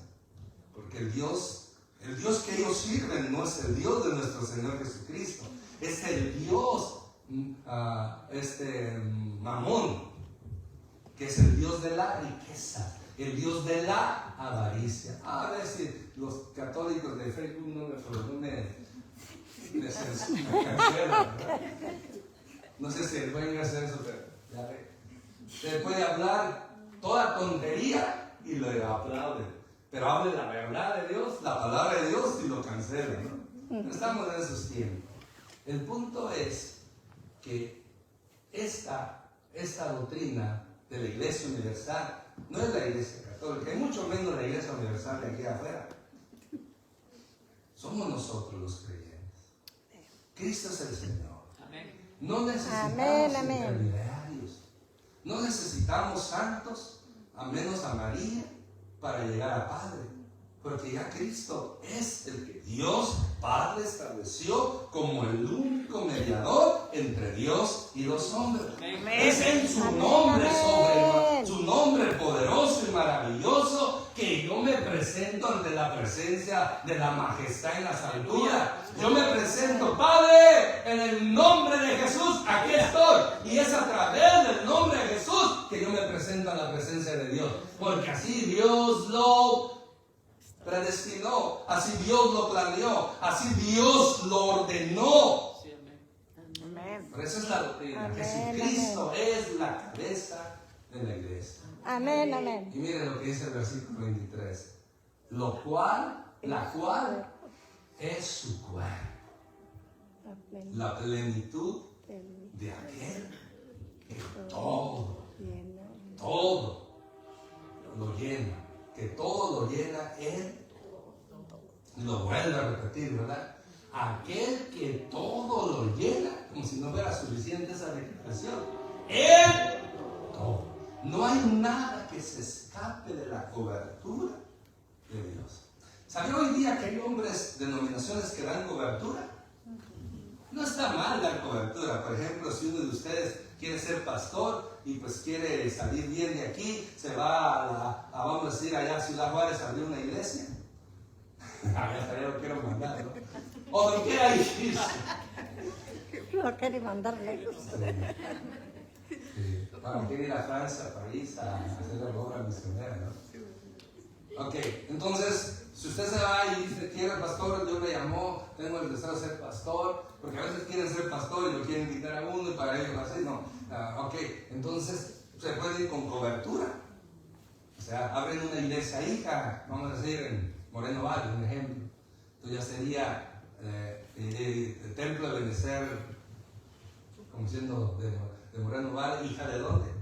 porque el Dios que ellos sirven no es el Dios de nuestro Señor Jesucristo, es el Dios Mamón, que es el Dios de la riqueza, el Dios de la avaricia. A ver si los católicos de Facebook no me cancelan, ¿verdad? No sé si pueden hacer eso, pero ya ve. Se puede hablar toda tontería y le aplauden, pero hable la verdad de Dios, la palabra de Dios, y lo cancelan, ¿no? No estamos en esos tiempos. El punto es que esta doctrina de la iglesia universal no es la iglesia católica, y mucho menos la iglesia universal de aquí afuera. Somos nosotros los creyentes. Cristo es el Señor. No necesitamos intermediarios. No necesitamos santos, a menos a María, para llegar a Padre. Porque ya Cristo es el que Dios Padre estableció como el único mediador entre Dios y los hombres. Es en su nombre su nombre poderoso y maravilloso, que yo me presento ante la presencia de la majestad en las alturas. Yo me presento, Padre, en el nombre de Jesús, aquí estoy. Y es a través del nombre de Jesús que yo me presento a la presencia de Dios. Porque así Dios lo predestinó, así Dios lo planeó, así Dios lo ordenó. Por eso es la doctrina. Jesucristo es la cabeza de la iglesia. Amén, amén. Y miren lo que dice el versículo 23. La cual es su cuerpo, la plenitud de aquel que todo lo llena, que todo lo llena Él. Lo vuelve a repetir, ¿verdad? aquel que todo lo llena, como si no fuera suficiente esa declaración. Él todo. No hay nada que se escape de la cobertura de Dios. ¿Sabía hoy día que hay hombres, denominaciones que dan cobertura? No está mal dar cobertura. Por ejemplo, si uno de ustedes quiere ser pastor y pues quiere salir bien de aquí, se va vamos a decir, allá a Ciudad Juárez a abrir una iglesia. A ver, hasta ya lo quiero mandar, ¿no? O no quiere ir. No quiere mandar lejos. Bueno, quiere ir a Francia, a París, a hacer la obra misionera, ¿no? Ok, entonces, si usted se va y dice, quiere pastor, Dios le llamó, tengo el deseo de ser pastor, porque a veces quieren ser pastor y lo quieren quitar a uno y para ellos así, no. Ok, entonces se puede ir con cobertura. O sea, abren una iglesia hija, vamos a decir, en Moreno Valle, un ejemplo. Entonces ya sería el templo de Benecer, como siendo de Moreno Valle, hija de dónde?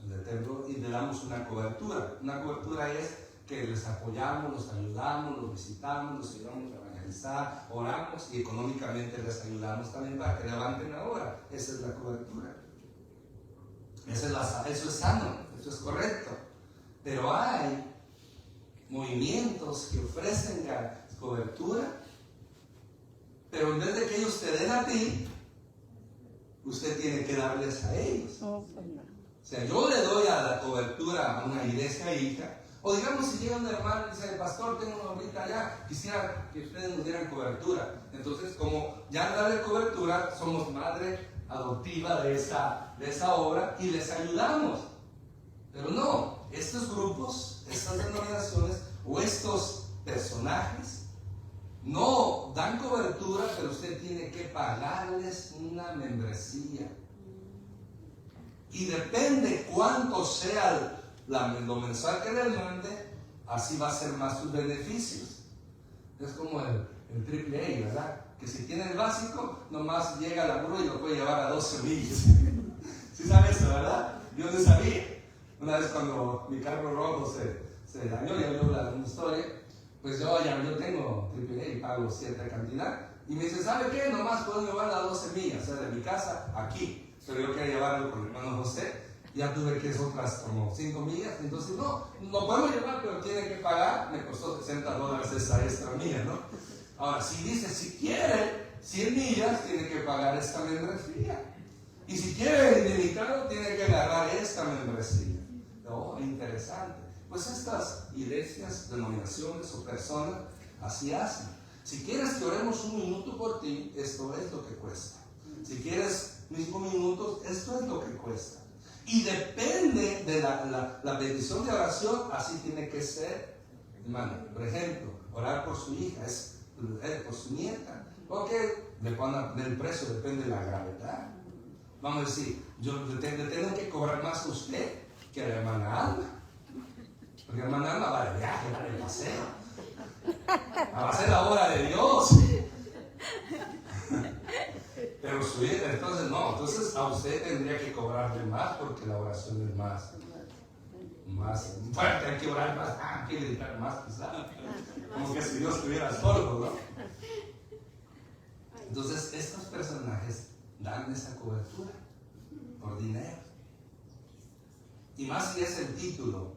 Del templo, y le damos una cobertura. Una cobertura es que les apoyamos, los ayudamos, los visitamos, los ayudamos a evangelizar, oramos y económicamente les ayudamos también para que levanten la obra. Esa es la cobertura. Eso es sano, eso es correcto. Pero hay movimientos que ofrecen cobertura, pero en vez de que ellos te den a ti, usted tiene que darles a ellos. O sea, yo le doy a la cobertura a una iglesia hija, o digamos si llega un hermano y dice, pastor, tengo una horita allá, quisiera que ustedes nos dieran cobertura. Entonces, como ya al darle cobertura, somos madre adoptiva de esa obra y les ayudamos. Pero no, estos grupos, estas denominaciones o estos personajes no dan cobertura, pero usted tiene que pagarles una membresía. Y depende cuánto sea lo mensual que le mande, así va a ser más sus beneficios. Es como el AAA, ¿verdad? Que si tiene el básico, nomás llega a la burro y lo puede llevar a 12 millas. ¿Sí sabe eso, verdad? Yo no sabía. Una vez cuando mi carro rojo se dañó, ya habló una historia, pues yo tengo AAA y pago cierta cantidad. Y me dice, ¿sabe qué? Nomás puedo llevarla a 12 millas, o sea, de mi casa aquí. Pero yo quería llevarlo con el hermano José, ya tuve que es otras como 5 millas, entonces no podemos llevar, pero tiene que pagar, me costó $60 esa extra milla, ¿no? Ahora, si dice, si quiere 100 millas, tiene que pagar esta membresía. Y si quiere ilimitado, tiene que agarrar esta membresía. Oh, interesante. Pues estas iglesias, denominaciones o personas, así hacen. Si quieres que oremos un minuto por ti, esto es lo que cuesta. Si quieres 5 minutos, esto es lo que cuesta. Y depende de la bendición de oración, así tiene que ser, hermano. Por ejemplo, orar por su hija, por su nieta. Porque le van a poner el precio, depende de la gravedad. Vamos a decir, yo le tengo que cobrar más a usted que a la hermana Alma. Porque la hermana Alma va de viaje, va de paseo. Va a ser la obra de Dios. Pero su hija, entonces a usted tendría que cobrarle más porque la oración es más fuerte, hay que orar más, hay que gritar más, quizás. Como que si Dios estuviera sordo, ¿no? Entonces, estos personajes dan esa cobertura por dinero. Y más si es el título,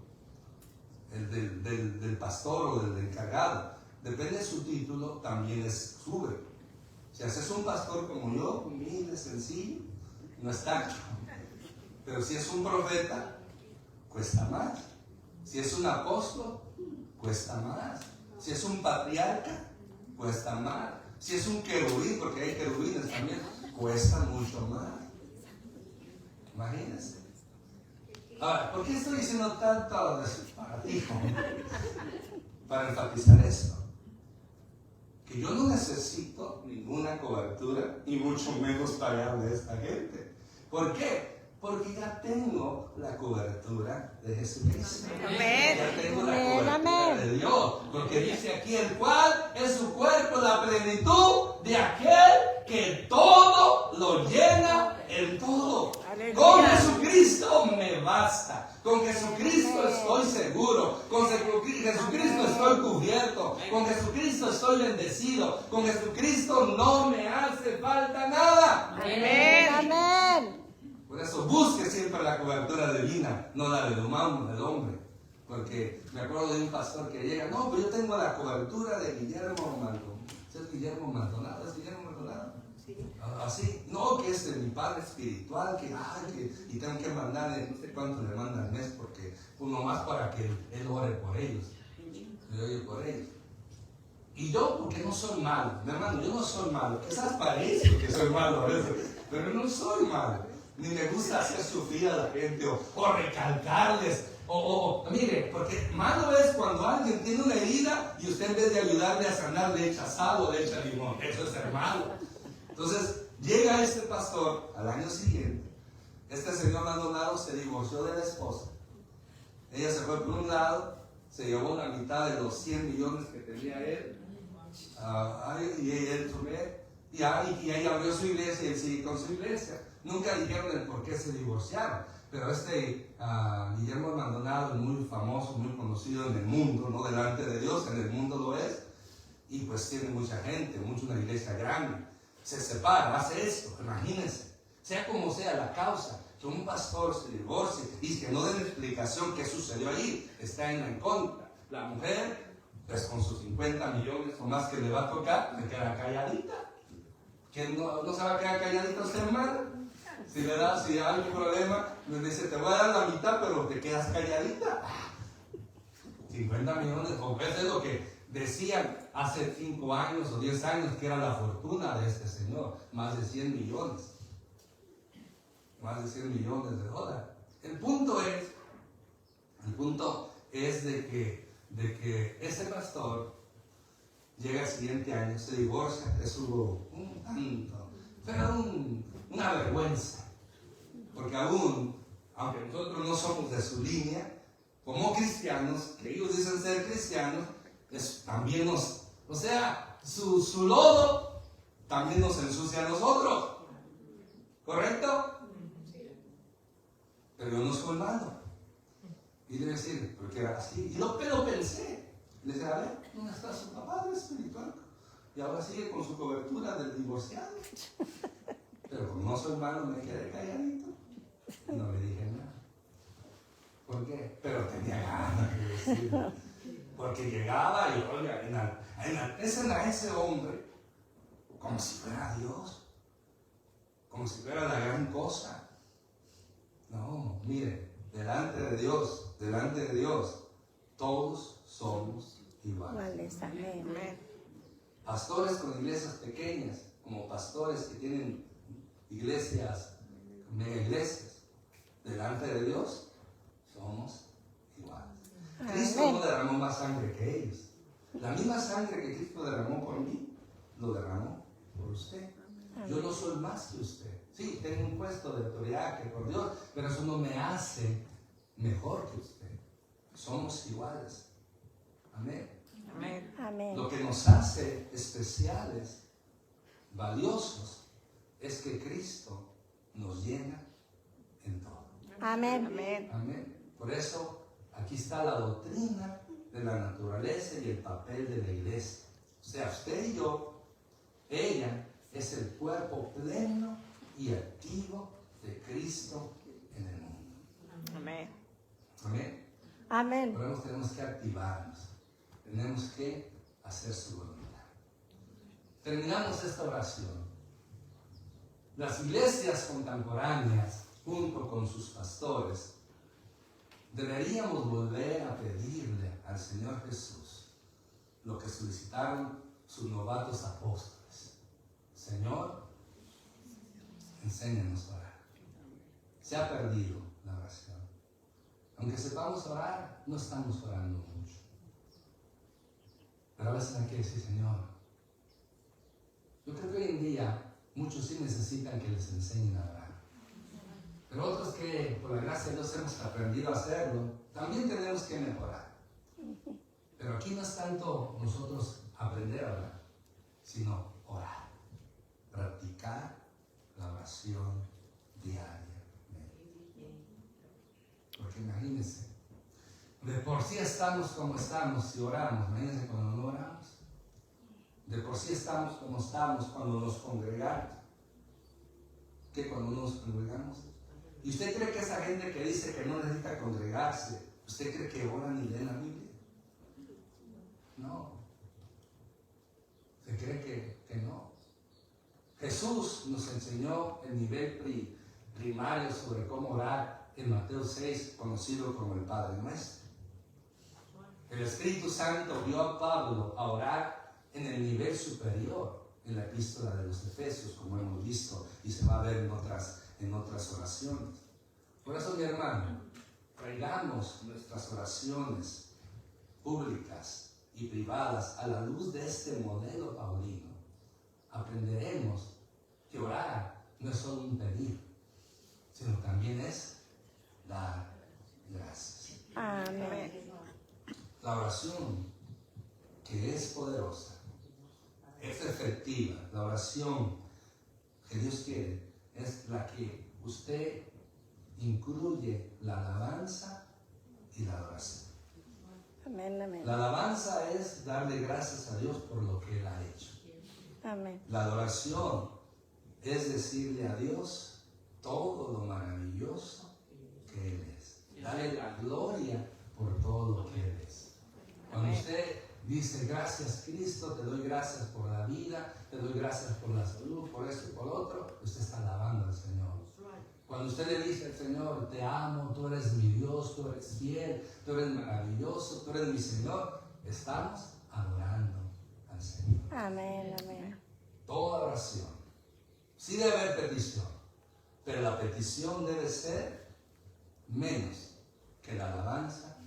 el del pastor o del encargado. Depende de su título, también sube. Si haces un pastor como yo, humilde, sencillo, no es tanto. Pero si es un profeta, cuesta más. Si es un apóstol, cuesta más. Si es un patriarca, cuesta más. Si es un querubín, porque hay querubines también, cuesta mucho más. Imagínense. Ahora, ¿por qué estoy diciendo tanto disparatijo? Para enfatizar esto. Que yo no necesito ninguna cobertura y mucho menos pagar de esta gente. ¿Por qué? Porque ya tengo la cobertura de Jesucristo. Amén. Ya tengo la cobertura de Dios. Porque dice aquí, el cual es su cuerpo, la plenitud de aquel que todo lo llena en todo. Aleluya. Con Jesucristo Jesucristo me basta. Con Jesucristo estoy seguro. Con Jesucristo estoy cubierto. Con Jesucristo estoy bendecido. Con Jesucristo no me hace falta nada. Amén. Amén. Por eso busque siempre la cobertura divina, no la del humano, del hombre. Porque me acuerdo de un pastor que llega, no, pero yo tengo la cobertura de Guillermo Maldonado. ¿Es Guillermo Maldonado? ¿Es Guillermo Maldonado? Sí. Así, no, que es de mi padre espiritual, y tengo que mandarle, no sé cuánto le manda al mes, porque pues nomás para que él ore por ellos. Le oye por ellos. Y yo, porque no soy malo, mi hermano, yo no soy malo. Quizás parezco que soy malo a veces, pero no soy malo. Ni me gusta hacer sufrir a la gente o recalcarles. Mire, porque malo es cuando alguien tiene una herida y usted en vez de ayudarle a sanar le echa sal o le echa limón. Eso es ser malo. Entonces, llega este pastor al año siguiente. Este señor Maldonado se divorció de la esposa. Ella se fue por un lado, se llevó la mitad de los 100 millones que tenía él. Y ella abrió su iglesia y él siguió con su iglesia. Nunca dijeron el por qué se divorciaron, pero Guillermo Maldonado es muy famoso, muy conocido en el mundo, no delante de Dios, en el mundo lo es, y pues tiene mucha gente, una iglesia grande. Se separa, hace esto, imagínense, sea como sea la causa, que un pastor se divorcie y que no den explicación qué sucedió ahí, está en contra. La mujer, pues con sus 50 millones o más que le va a tocar, se queda calladita. ¿Que no se va a quedar calladita usted, hermano? Si hay algún problema, le dice, te voy a dar la mitad, pero te quedas calladita. 50 millones, o veces lo que decían hace 5 años o 10 años que era la fortuna de este señor, más de 100 millones. Más de 100 millones de dólares. El punto es de que ese pastor llega el siguiente año, se divorcia, eso fue una vergüenza, porque aunque nosotros no somos de su línea, como cristianos, que ellos dicen ser cristianos, también su lodo también nos ensucia a nosotros, ¿correcto? Pero yo no soy malo. Y debe decir, porque era así. Y lo pensé. Le dije, a ver, ¿dónde está su papá espiritual? Y ahora sigue con su cobertura del divorciado. Pero como no soy malo, me quedé calladito. Y no le dije nada. ¿Por qué? Pero tenía ganas de decirlo. Porque llegaba y, oiga, enaltecen a ese hombre como si fuera Dios. Como si fuera la gran cosa. No, mire, delante de Dios, todos somos iguales. Amén. Pastores con iglesias pequeñas, como pastores que tienen mega iglesias, delante de Dios, somos iguales. Cristo no derramó más sangre que ellos. La misma sangre que Cristo derramó por mí, lo derramó por usted. Yo no soy más que usted. Sí, tengo un puesto de autoridad que por Dios, pero eso no me hace mejor que usted. Somos iguales. Amén. Amén. Amén. Lo que nos hace especiales, valiosos, es que Cristo nos llena en todo. Amén. Amén. Amén. Por eso aquí está la doctrina de la naturaleza y el papel de la iglesia. O sea, usted y yo, ella es el cuerpo pleno y activo de Cristo en el mundo. Amén. Amén. Amén. Por eso tenemos que activarnos. Tenemos que hacer su voluntad. Terminamos esta oración. Las iglesias contemporáneas, junto con sus pastores, deberíamos volver a pedirle al Señor Jesús lo que solicitaron sus novatos apóstoles. Señor, enséñanos a orar. Se ha perdido la oración. Aunque sepamos orar, no estamos orando mucho. Pero a veces hay que decir, Señor, yo creo que hoy en día muchos sí necesitan que les enseñen a orar. Pero otros que por la gracia de Dios hemos aprendido a hacerlo, también tenemos que mejorar. Pero aquí no es tanto nosotros aprender a orar, sino orar. Practicar la oración diariamente. Porque imagínense, de por sí estamos como estamos si oramos. Imagínense cuando no oramos. De por sí estamos como estamos cuando nos congregamos. ¿Qué cuando nos congregamos? ¿Y usted cree que esa gente que dice que no necesita congregarse, usted cree que oran y leen la Biblia? No. ¿Usted cree que no? Jesús nos enseñó el nivel primario sobre cómo orar en Mateo 6, conocido como el Padre Nuestro. El Espíritu Santo vio a Pablo a orar en el nivel superior en la epístola de los Efesios, como hemos visto, y se va a ver en otras oraciones. Por eso, mi hermano, traigamos nuestras oraciones públicas y privadas a la luz de este modelo paulino. Aprenderemos que orar no es solo un pedir, sino también es dar gracias. Amén. La oración, que es poderosa, es efectiva. La oración que Dios quiere es la que usted incluye la alabanza y la adoración. Amén, amén. La alabanza es darle gracias a Dios por lo que Él ha hecho. Amén. La adoración es decirle a Dios todo lo maravilloso que Él es. Darle la gloria por todo lo que Él es. Cuando usted dice gracias Cristo, te doy gracias por la vida, te doy gracias por la salud, por esto y por lo otro, usted está alabando al Señor. Cuando usted le dice al Señor, te amo, tú eres mi Dios, tú eres fiel, tú eres maravilloso, tú eres mi Señor, estamos adorando al Señor. Amén, amén. Toda oración. Sí debe haber petición, pero la petición debe ser menos que la alabanza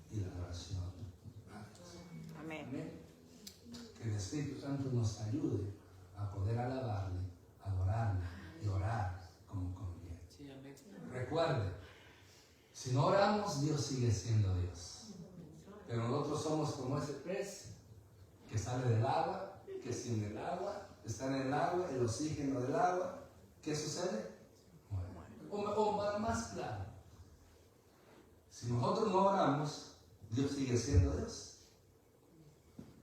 y la adoración. Amén. Amén. Que el Espíritu Santo nos ayude a poder alabarle, adorarle y orar como conviene. Recuerde, si no oramos, Dios sigue siendo Dios. Pero nosotros somos como ese pez que sale del agua, que sin el agua, está en el agua, el oxígeno del agua, ¿qué sucede? Muere. O más claro, si nosotros no oramos, Dios sigue siendo Dios.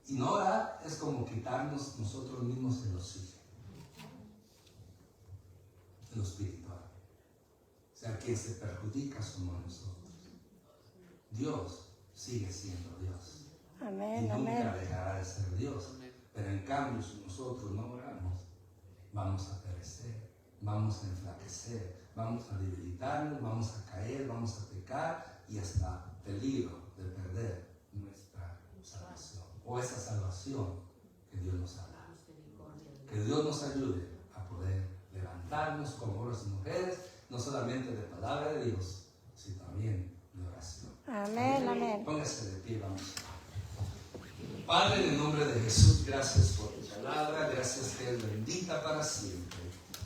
Y no orar es como quitarnos nosotros mismos el oxígeno, lo espiritual. O sea, quien se perjudica somos nosotros. Dios sigue siendo Dios. Amén, Y nunca amén. dejará de ser Dios. Pero en cambio, si nosotros no oramos, vamos a perecer, vamos a enflaquecer, vamos a debilitarnos, vamos a caer, vamos a pecar y hasta peligro de perder nuestra salvación. O esa salvación que Dios nos ha dado. Que Dios nos ayude a poder levantarnos como hombres y mujeres, no solamente de palabra de Dios, sino también de oración. Amén, amén. Póngase de pie, vamos. Padre, en el nombre de Jesús, gracias por tu palabra, gracias que es bendita para siempre.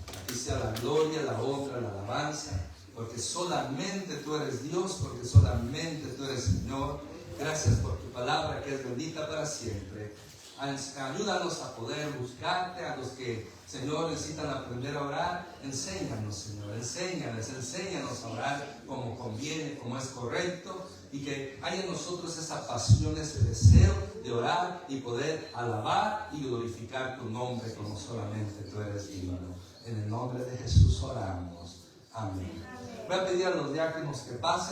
A ti sea la gloria, la honra, la alabanza, porque solamente tú eres Dios, porque solamente tú eres Señor. Gracias por tu palabra que es bendita para siempre. Ayúdanos a poder buscarte, a los que, Señor, necesitan aprender a orar. Enséñanos, Señor, enséñanos a orar como conviene, como es correcto, y que haya en nosotros esa pasión, ese deseo de orar y poder alabar y glorificar tu nombre como solamente tú eres digno. En el nombre de Jesús oramos. Amén. Voy a pedir a los diáconos que pasen.